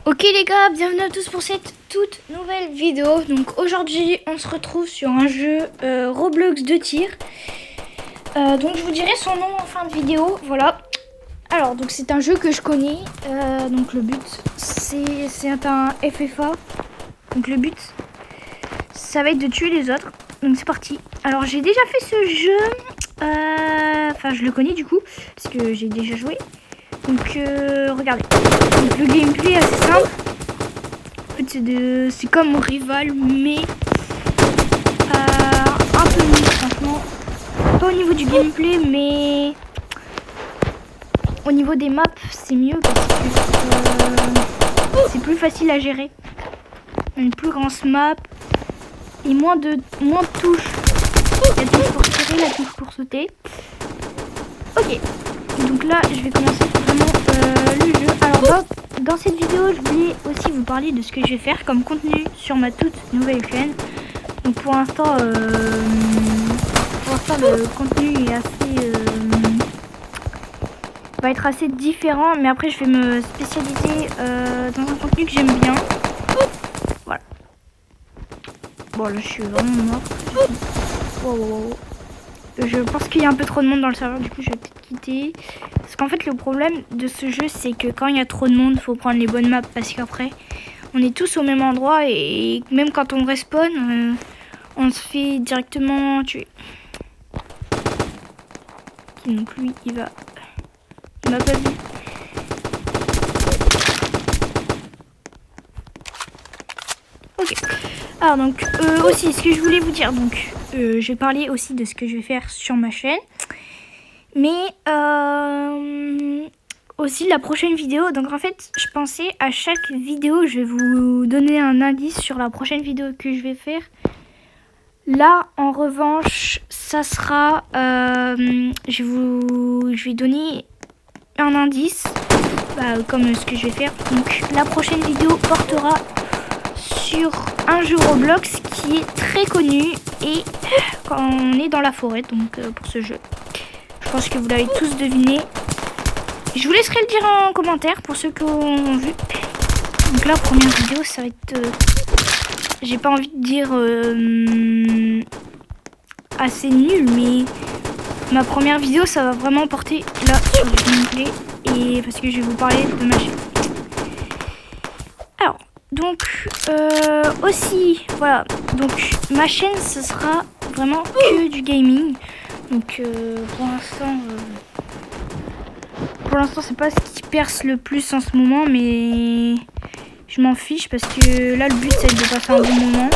Ok les gars, bienvenue à tous pour cette toute nouvelle vidéo. Donc aujourd'hui on se retrouve sur un jeu Roblox de tir. Donc je vous dirai son nom en fin de vidéo, voilà. Alors donc c'est un jeu que je connais, donc le but c'est un FFA. Donc le but ça va être de tuer les autres, donc c'est parti. Alors j'ai déjà fait ce jeu, enfin je le connais du coup, parce que j'ai déjà joué. Donc regardez, donc, le gameplay est assez simple. En fait c'est comme Rival mais un peu mieux franchement. Pas au niveau du gameplay mais au niveau des maps c'est mieux parce que c'est plus facile à gérer. Une plus grande map et moins de touches. La touche pour tirer, la touche pour sauter. Ok, donc là je vais commencer vraiment le jeu. Alors dans cette vidéo je voulais aussi vous parler de ce que je vais faire comme contenu sur ma toute nouvelle chaîne. Donc pour l'instant le contenu est assez va être assez différent, mais après je vais me spécialiser dans un contenu que j'aime bien. Voilà. Bon là je suis vraiment mort. Wow. Je pense qu'il y a un peu trop de monde dans le serveur, du coup je vais peut-être quitter. Parce qu'en fait le problème de ce jeu c'est que quand il y a trop de monde, il faut prendre les bonnes maps. Parce qu'après on est tous au même endroit et même quand on respawn, on se fait directement tuer. Donc lui il m'a pas vu. Ok. Alors donc aussi ce que je voulais vous dire, donc je vais parler aussi de ce que je vais faire sur ma chaîne. Mais aussi la prochaine vidéo. Donc en fait je pensais à chaque vidéo je vais vous donner un indice sur la prochaine vidéo que je vais faire. Là en revanche ça sera je vais donner un indice comme ce que je vais faire. Donc la prochaine vidéo portera sur un jeu Roblox qui est très connu et quand on est dans la forêt. Donc pour ce jeu je pense que vous l'avez tous deviné. Je vous laisserai le dire en commentaire pour ceux qui ont vu. Donc là première vidéo ça va être j'ai pas envie de dire assez nul, mais ma première vidéo ça va vraiment porter là sur du gameplay et parce que je vais vous parler de ma chaîne. Alors donc aussi voilà, donc ma chaîne ce sera vraiment que du gaming. Donc pour l'instant c'est pas ce qui perce le plus en ce moment, mais je m'en fiche parce que là le but c'est de passer un bon moment,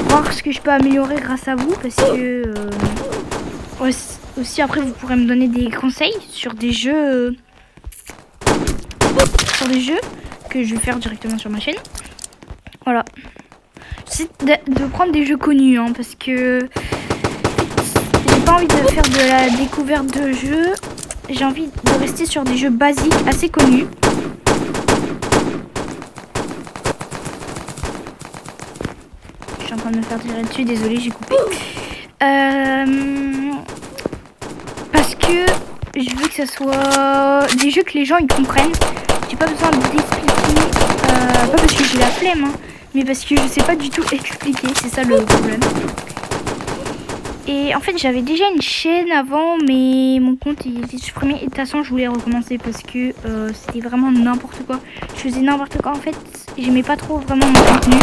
voir ce que je peux améliorer grâce à vous, parce que aussi après vous pourrez me donner des conseils sur des jeux que je vais faire directement sur ma chaîne. Voilà, j'essaie de prendre des jeux connus parce que j'ai pas envie de faire de la découverte de jeux, j'ai envie de rester sur des jeux basiques assez connus. Je suis en train de me faire tirer dessus, désolé, j'ai coupé. Parce que je veux que ça soit des jeux que les gens ils comprennent. J'ai pas besoin d'expliquer, pas parce que j'ai la flemme, mais parce que je sais pas du tout expliquer, c'est ça le problème. Et en fait j'avais déjà une chaîne avant, mais mon compte il était supprimé et de toute façon je voulais recommencer parce que c'était vraiment n'importe quoi. Je faisais n'importe quoi en fait, j'aimais pas trop vraiment mon contenu.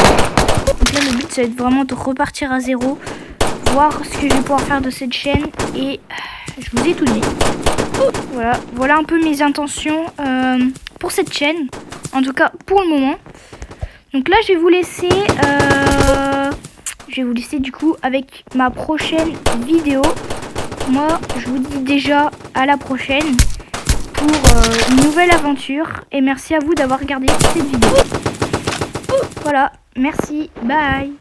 Donc là le but ça va être vraiment de repartir à zéro, voir ce que je vais pouvoir faire de cette chaîne et je vous ai tout dit. Voilà un peu mes intentions pour cette chaîne, en tout cas pour le moment. Donc là je vais vous laisser du coup avec ma prochaine vidéo. Moi je vous dis déjà à la prochaine pour une nouvelle aventure et merci à vous d'avoir regardé cette vidéo. Voilà, merci, bye.